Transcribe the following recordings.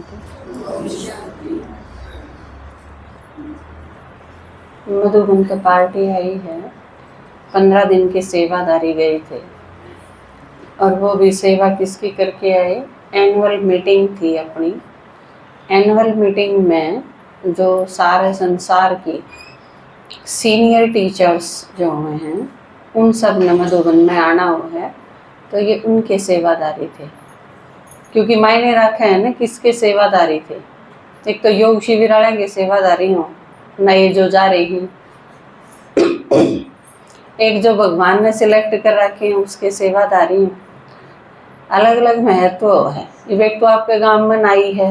शांति। मधुबन का पार्टी आई है, 15 दिन की सेवादारी गए थे और वो भी सेवा किसकी करके आए। एनुअल मीटिंग थी अपनी। एनुअल मीटिंग में जो सारे संसार की सीनियर टीचर्स जो हुए हैं उन सब ने मधुबन में आना हुआ है, तो ये उनके सेवादारी थे। क्योंकि मायने रखे हैं ना किसके सेवादारी थे। एक तो योग शिविर वाले के सेवादारी हों, नए जो जा रही हैं, एक जो भगवान ने सिलेक्ट कर रखे हैं उसके सेवादारी हैं। अलग अलग महत्व है। एक तो आपके गांव में नाई है,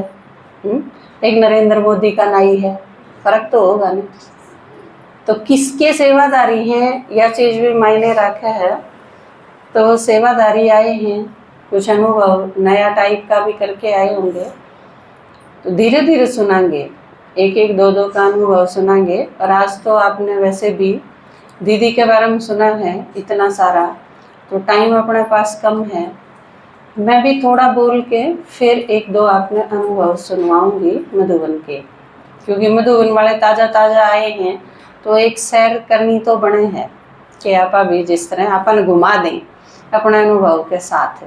एक नरेंद्र मोदी का नाई है, फर्क तो होगा ना। तो किसके सेवादारी हैं यह चीज भी मायने रखा है। तो सेवादारी आए हैं, कुछ अनुभव नया टाइप का भी करके आए होंगे, तो धीरे धीरे सुनाएंगे, एक एक दो दो का अनुभव सुनाएंगे। और आज तो आपने वैसे भी दीदी के बारे में सुना है इतना सारा, तो टाइम अपने पास कम है। मैं भी थोड़ा बोल के फिर एक दो आपने अनुभव सुनवाऊंगी मधुबन के, क्योंकि मधुबन वाले ताज़ा ताज़ा आए हैं तो एक सैर करनी तो बने है कि आप भी जिस तरह अपन घुमा दें अपने अनुभव के साथ।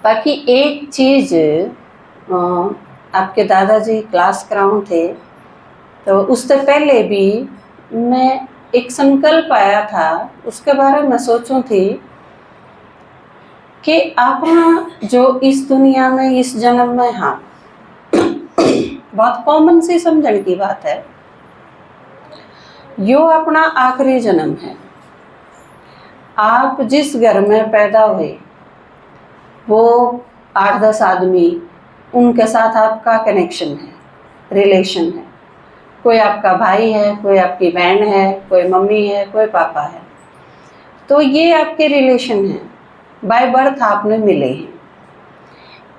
बाकी एक चीज़, आपके दादाजी क्लास कराउं थे, तो उससे पहले भी मैं एक संकल्प आया था, उसके बारे में सोचूं थी कि आप जो इस दुनिया में इस जन्म में, हाँ बहुत कॉमन सी समझने की बात है, यो अपना आखिरी जन्म है। आप जिस घर में पैदा हुए वो 8-10 आदमी, उनके साथ आपका कनेक्शन है, रिलेशन है। कोई आपका भाई है, कोई आपकी बहन है, कोई मम्मी है, कोई पापा है, तो ये आपके रिलेशन हैं, बाय बर्थ आपने मिले हैं।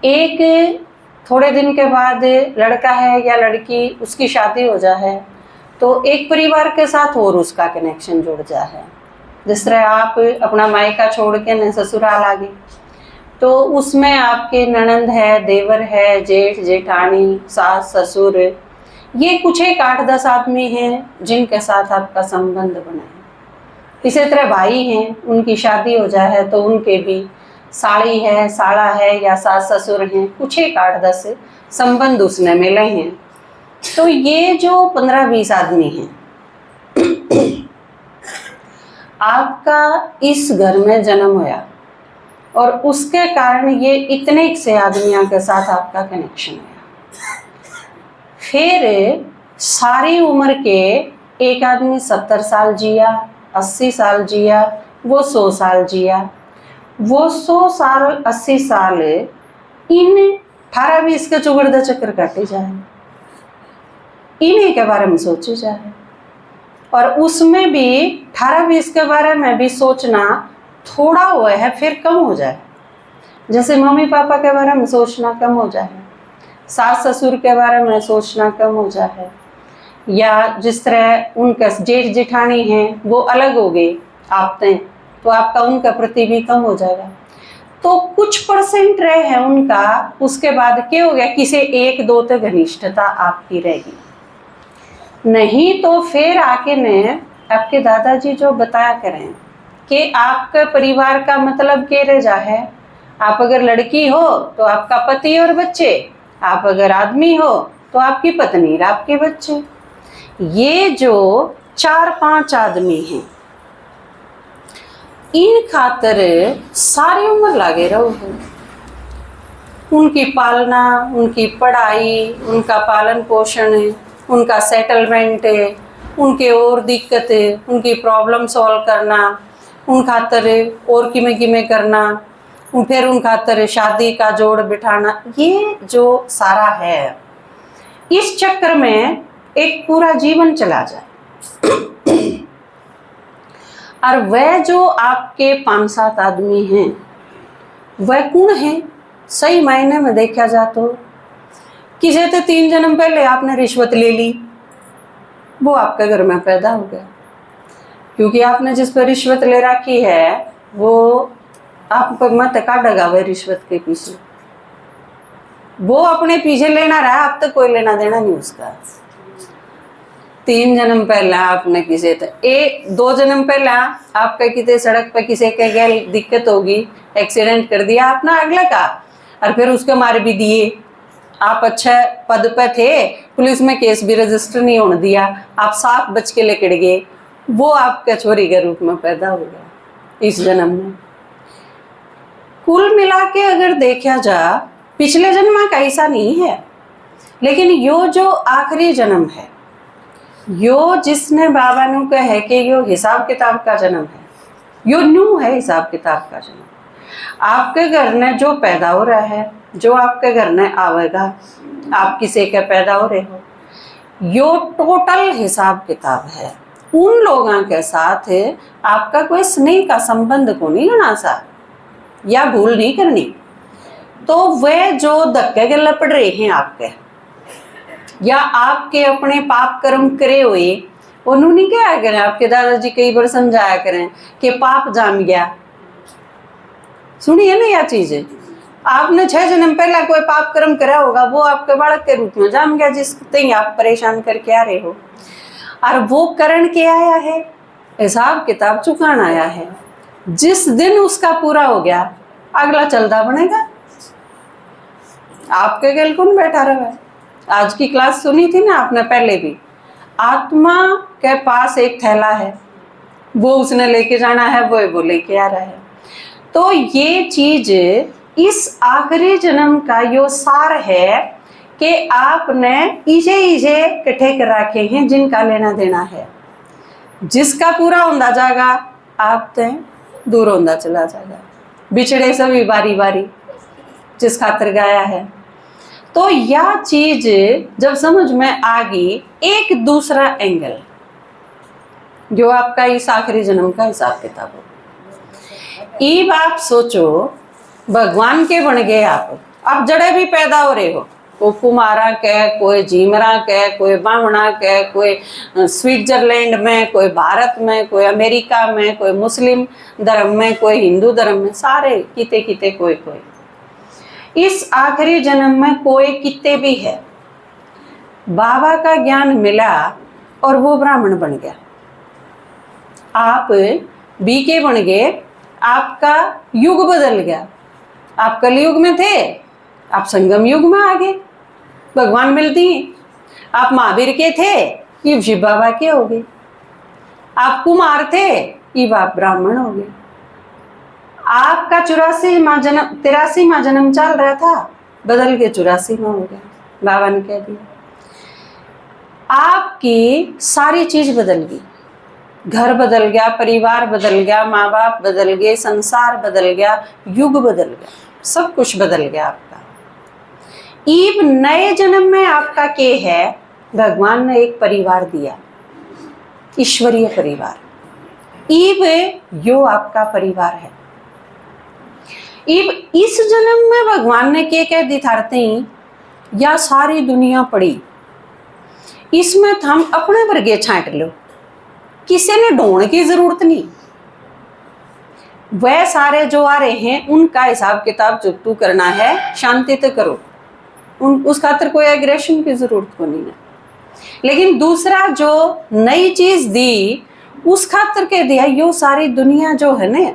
एक थोड़े दिन के बाद लड़का है या लड़की, उसकी शादी हो जाए तो एक परिवार के साथ और उसका कनेक्शन जुड़ जाए। जिस तरह आप अपना मायका छोड़ के न ससुराल आ गए, तो उसमें आपके ननंद है, देवर है, जेठ जेठानी, सास ससुर, ये कुछ एक 8-10 आदमी हैं जिनके साथ आपका संबंध बना है। इसी तरह भाई हैं, उनकी शादी हो जाए तो उनके भी साड़ी है, साड़ा है या सास ससुर हैं, कुछ एक 8-10 संबंध उसने मिले हैं। तो ये जो 15-20 आदमी हैं, आपका इस घर में जन्म होया और उसके कारण ये इतने से आदमियों के साथ आपका कनेक्शन है। फिर सारी उम्र के एक आदमी 70 साल जिया, 80 साल जिया, वो 100 साल जिया, वो 100 साल 80 साल इन 18-20 के चुगड़दा चक्कर काटे जाए, इन्हीं के बारे में सोचे जाए। और उसमें भी 18-20 के बारे में भी सोचना थोड़ा हुआ है, फिर कम हो जाए। जैसे मम्मी पापा के बारे में सोचना कम हो जाए, सास ससुर के बारे में सोचना कम हो जाए, या जिस तरह उनका जेठ जेठानी हैं वो अलग हो गए आपने, तो आपका उनका प्रति भी कम हो जाएगा। तो कुछ परसेंट रहे हैं उनका, उसके बाद क्या हो गया, किसी 1-2 तक घनिष्ठता आपकी रहेगी। नहीं तो फिर आके ने आपके दादाजी जो बताया करें कि आपका परिवार का मतलब क्या रह जा है। आप अगर लड़की हो तो आपका पति और बच्चे, आप अगर आदमी हो तो आपकी पत्नी और आपके बच्चे। ये जो 4-5 आदमी हैं, इन खातर सारी उम्र लगे रहो। उनकी पालना, उनकी पढ़ाई, उनका पालन पोषण, उनका सेटलमेंट, उनके और दिक्कत, उनकी प्रॉब्लम सॉल्व करना, उन खातर और किमें किमें करना, फिर उन खातर शादी का जोड़ बिठाना, ये जो सारा है, इस चक्कर में एक पूरा जीवन चला जाए। और वह जो आपके 5-7 आदमी हैं, वह कौन है? सही मायने में देखा जाए तो किसी तो 3 जन्म पहले आपने रिश्वत ले ली, वो आपके घर में पैदा हो गया। क्योंकि आपने जिस पर रिश्वत ले रखी है वो आप मत काटेगा वह रिश्वत के पीछे। वो अपने पीछे लेना रहा, अब तक कोई लेना देना नहीं उसका। 3 जन्म पहला आपने किसी एक 2 जन्म पहला आपका किसी सड़क पे किसी के गैल दिक्कत होगी, एक्सीडेंट कर दिया आपने अगला का, और फिर उसके मार भी दिए। आप अच्छा पद पे थे, पुलिस में केस भी रजिस्टर नहीं होने दिया, आप 7 बच के लेकर गए, वो आपके छोरी के रूप में पैदा हो गया इस जन्म में। कुल मिला के अगर देखा जा, पिछले जन्म का ऐसा नहीं है, लेकिन यो जो आखिरी जन्म है, यो जिसने बाबा नु कहे कि यो हिसाब किताब का जन्म है, यो न्यू है हिसाब किताब का जन्म। आपके घर में जो पैदा हो रहा है, जो आपके घर में आवेगा, आप किसी के पैदा हो रहे हो, यो टोटल हिसाब किताब है। उन लोगों के साथ आपका कोई स्नेह का संबंध को नहीं होना सा, या भूल नहीं करनी। तो वे जो धक्के गले पड़ रहे हैं आपके, या आपके अपने पाप कर्म करे हुए, उन्होंने क्या करें, आपके दादाजी कई बार समझाया करें कि पाप जाम गया। सुनिए ना यह चीज, आपने 6 जन्म पहला कोई पाप कर्म करा होगा, वो आपके बालक के रूप में जाम गया, जिससे आप परेशान करके आ रहे हो। और वो करण के आया है, हिसाब किताब चुकान आया है। जिस दिन उसका पूरा हो गया, अगला चलता बनेगा। आपके गल कौन बैठा रहा है? आज की क्लास सुनी थी ना आपने पहले भी, आत्मा के पास एक थैला है, वो उसने लेके जाना है, वो लेके आ रहा है। तो ये चीज इस आखिरी जन्म का यो सार है कि आपने इसे इकट्ठे कर रखे हैं, जिनका लेना देना है। जिसका पूरा होता जाएगा, आप ते दूर होता चला जाएगा। बिछड़े सभी बारी बारी, जिस खातर गाया है। तो यह चीज जब समझ में आ गई, एक दूसरा एंगल जो आपका इस आखिरी जन्म का हिसाब किताब हो। ईब आप सोचो, भगवान के बन गए आप, अब जड़े भी पैदा हो रहे हो, कोई कुमारा के, कोई जीमरा के, कोई बामणा के, कोई स्विट्जरलैंड में, कोई भारत में, कोई अमेरिका में, कोई मुस्लिम धर्म में, कोई हिंदू धर्म में, सारे किते किते कोई कोई। इस आखिरी जन्म में कोई किते भी है, बाबा का ज्ञान मिला और वो ब्राह्मण बन गया। आप बीके बन गए, आपका युग बदल गया। आप कलयुग में थे, आप संगम युग में आ गए, भगवान मिलती हैं। आप महावीर के थे, ये शिव बाबा के हो गए। आप कुमार थे, ये आप ब्राह्मण हो गए। आपका 83वां जन्म चल रहा था, बदल के 84वां हो गया। बाबा ने कह दिया, आपकी सारी चीज बदल गई। घर बदल गया, परिवार बदल गया, माँ बाप बदल गए, संसार बदल गया, युग बदल गया, सब कुछ बदल गया आपका। ईब नए जन्म में आपका के है, भगवान ने एक परिवार दिया, ईश्वरीय परिवार। ईब यो आपका परिवार है। ईब इस जन्म में भगवान ने के कह दिखाते ही, या सारी दुनिया पड़ी, इसमें हम अपने वर्गे छांट लो, किसी ने ढूंढने की जरूरत नहीं। वह सारे जो आ रहे हैं, उनका हिसाब किताब चुकतू करना है, शांति तो करो, उस खातर कोई एग्रेशन की जरूरत को नहीं है। लेकिन दूसरा जो नई चीज दी, उस खातर के दिया, यो सारी दुनिया जो है ना,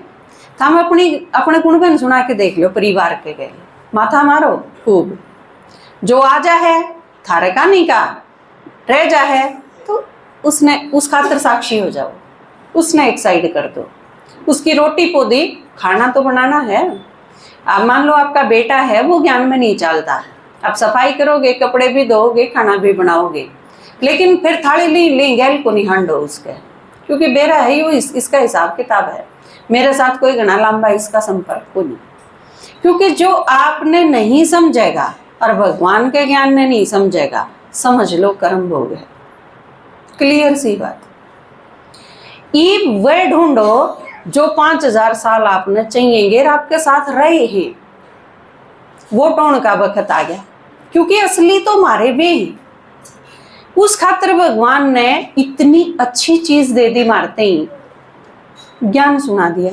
हम अपने गुणगन सुना के देख लो, परिवार के गए माथा मारो खूब, जो आजा है थारे का नहीं का रह जा है, तो उसने उस खातर साक्षी हो जाओ, उसने एक साइड कर दो। उसकी रोटी पौधी खाना तो बनाना है। अब मान लो आपका बेटा है, वो ज्ञान में नहीं चलता, आप सफाई करोगे, कपड़े भी धोगे, खाना भी बनाओगे, लेकिन फिर थाली ली गैल को नहीं हांडो उसके, क्योंकि बेरा है यो, इसका हिसाब किताब है। मेरे साथ कोई घना लंबा इसका संपर्क को नहीं, क्योंकि जो आपने नहीं समझेगा और भगवान के ज्ञान ने नहीं समझेगा, समझ लो कर्म भोग है। क्लियर सी बात। ईब वे ढूंढो जो 5000 साल आपने चाहिएंगे, आपके साथ रहे हैं, वो टोन का वक्त आ गया, क्योंकि असली तो मारे वे हैं। उस खातर भगवान ने इतनी अच्छी चीज दे दी, मारते ही ज्ञान सुना दिया।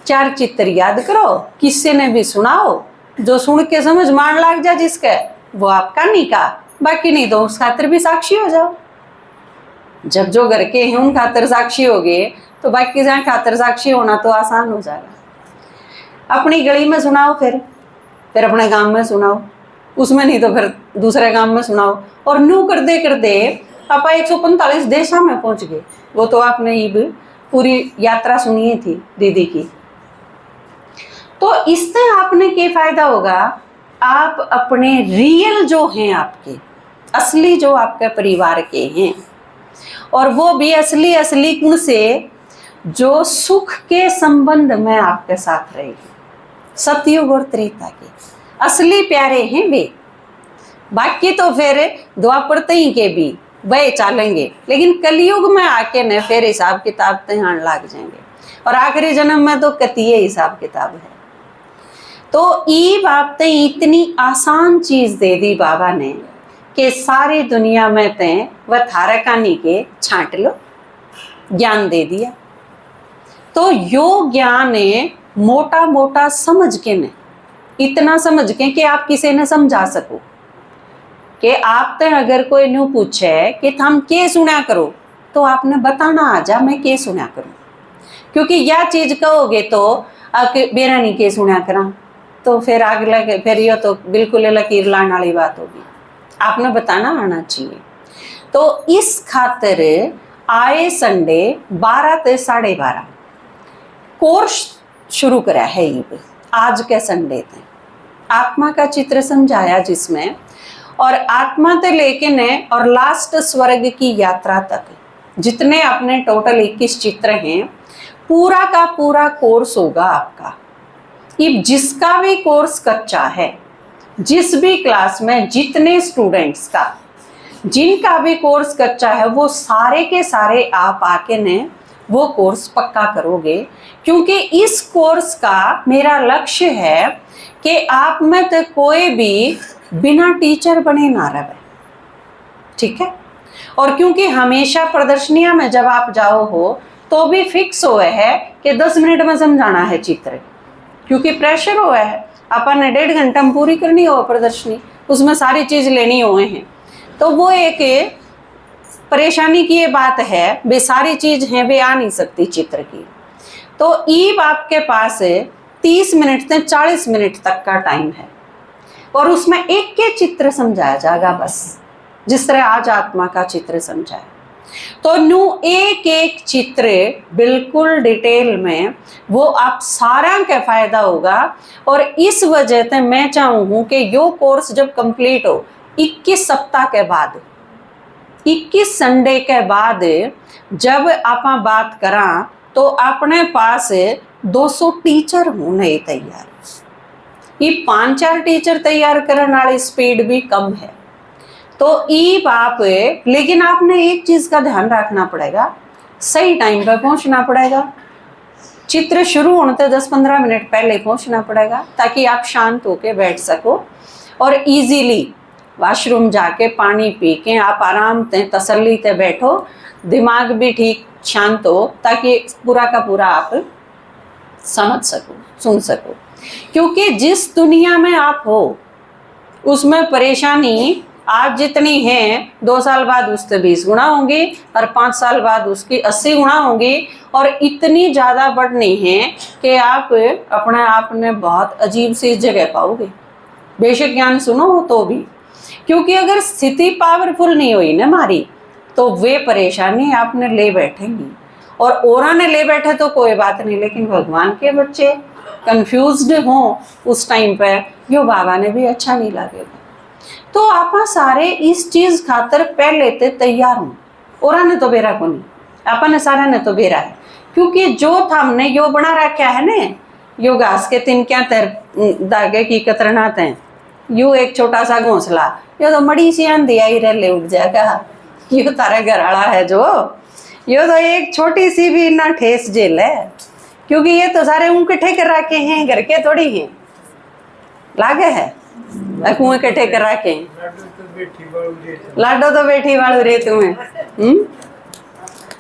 4 चित्र याद करो, किसी ने भी सुनाओ, जो सुन के समझ मान लग जा जिसके, वो आपका नहीं का, बाकी नहीं तो उस खातिर भी साक्षी हो जाओ। जब जो घर के हैं उन खातिर साक्षी हो गए तो बाकी जहाँ खातिर साक्षी होना तो आसान हो जाएगा। अपनी गली में सुनाओ, फिर अपने गांव में सुनाओ, उसमें नहीं तो फिर दूसरे गांव में सुनाओ, और न्यू करते करते आप 145 देशों में पहुंच गए। वो तो आपने ये पूरी यात्रा सुनी थी दीदी की। तो इससे आपने क्या फायदा होगा, आप अपने रियल जो हैं, आपके असली जो आपके परिवार के हैं, और वो भी असली गुण से जो सुख के संबंध में आपके साथ रहेगी, सतयुग और त्रेता के असली प्यारे हैं वे। बाकी तो फिर द्वापर तई के भी वह चालेंगे, लेकिन कलयुग में आके न फिर हिसाब किताब तहान लाग जाएंगे, और आखिरी जन्म में तो कतिये हिसाब किताब है। तो ई बाप ते इतनी आसान चीज दे दी बाबा ने कि सारी दुनिया में ते वह थारा कहानी के छांट लो, ज्ञान दे दिया। तो यो ज्ञान मोटा मोटा समझ के न, इतना समझ के कि आप किसी ने समझा सको कि आप ते अगर कोई न्यू पूछे कि हम के सुना करो, तो आपने बताना आ जा मैं के सुना करूं, क्योंकि यह चीज कहोगे तो बेरा नहीं के सुना करा, तो फिर आगे फिर ये तो बिल्कुल लकीर लाने वाली बात होगी। आपने बताना आना चाहिए। तो इस खातिर आए संडे 12 से 12:30 कोर्स शुरू करा है। ये आज के संडे थे आत्मा का चित्र समझाया, जिसमें और आत्मा से लेके ने और लास्ट स्वर्ग की यात्रा तक जितने अपने टोटल 21 चित्र हैं, पूरा का पूरा कोर्स होगा आपका। ये जिसका भी कोर्स कच्चा है, जिस भी क्लास में जितने स्टूडेंट्स का जिनका भी कोर्स कच्चा है, वो सारे के सारे आप आके ने वो कोर्स पक्का करोगे, क्योंकि इस कोर्स का मेरा लक्ष्य है कि आप में तो कोई भी बिना टीचर बने ना रहे, ठीक है। और क्योंकि हमेशा प्रदर्शनियां में जब आप जाओ हो तो भी फिक्स हुआ है कि 10 मिनट में समझाना है चित्र, क्योंकि प्रेशर हुआ है, अपन ने 1.5 घंटा में पूरी करनी हो प्रदर्शनी, उसमें सारी चीज लेनी हुए हैं। तो वो एक परेशानी की ये बात है, वे सारी चीज हैं वे आ नहीं सकती चित्र की। तो ईब आपके पास 30 मिनट से 40 मिनट तक का टाइम है, और उसमें एक के चित्र समझाया जाएगा बस, जिस तरह आज आत्मा का चित्र समझाया। तो न्यू एक एक चित्र बिल्कुल डिटेल में वो आप सारा का फायदा होगा। और इस वजह से मैं चाहूँ कि यो कोर्स जब कंप्लीट हो 21 सप्ताह के बाद, 21 संडे के बाद जब आप बात करा, तो अपने पास 200 टीचर होने तैयार। ये 5-4 टीचर तैयार करने वाली स्पीड भी कम है। तो ई बाप, लेकिन आपने एक चीज का ध्यान रखना पड़ेगा, सही टाइम पर पहुंचना पड़ेगा। चित्र शुरू होने से 10-15 मिनट पहले पहुंचना पड़ेगा, ताकि आप शांत होके बैठ सको और इजीली वॉशरूम जाके पानी पी के आप आराम से तसल्ली से बैठो, दिमाग भी ठीक शांत हो, ताकि पूरा का पूरा आप समझ सको, सुन सको। क्योंकि जिस दुनिया में आप हो उसमें परेशानी आज जितनी है, 2 साल बाद उससे 20 गुना होंगी, और 5 साल बाद उसकी 80 गुना होंगी, और इतनी ज़्यादा बढ़नी है कि आप अपने आप में बहुत अजीब सी जगह पाओगे, बेशक ज्ञान सुनो हो तो भी। क्योंकि अगर स्थिति पावरफुल नहीं हुई ना हमारी, तो वे परेशानी आपने ले बैठेंगी, और औरा ने ले बैठे तो कोई बात नहीं, लेकिन भगवान के बच्चे कंफ्यूज्ड हों उस टाइम पर, यो बाबा ने भी अच्छा नहीं लगेगा। तो आप सारे इस चीज खातर पहले ते तैयार हूँ, और ने तो बेरा को नहीं, अपन सारा ने तो बेरा है। क्योंकि जो था हमने यो बना रखा है ने, यो घास के तिन क्या तर दागे की कतरनाते हैं, यू एक छोटा सा घोंसला, यो तो मड़ी सी आंधी आई रह उठ जाएगा, यो तारा घराड़ा है जो, यो तो एक छोटी सी भी ना ठेस जेल है। क्योंकि ये तो सारे इकट्ठे कर रखे हैं, घर के थोड़ी हैं, लागे है कुएं इकट्ठे कर रखे, लाडो तो बैठी वालू रे तुम्हें,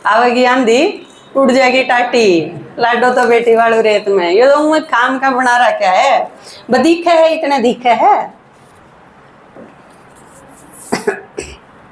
आवेगी आंधी उड़ जाएगी टाटी। लाडो तो बेटी वालू रेत में, ये तो मैं काम का बना रखा है, बदीखे है इतने दिखे है।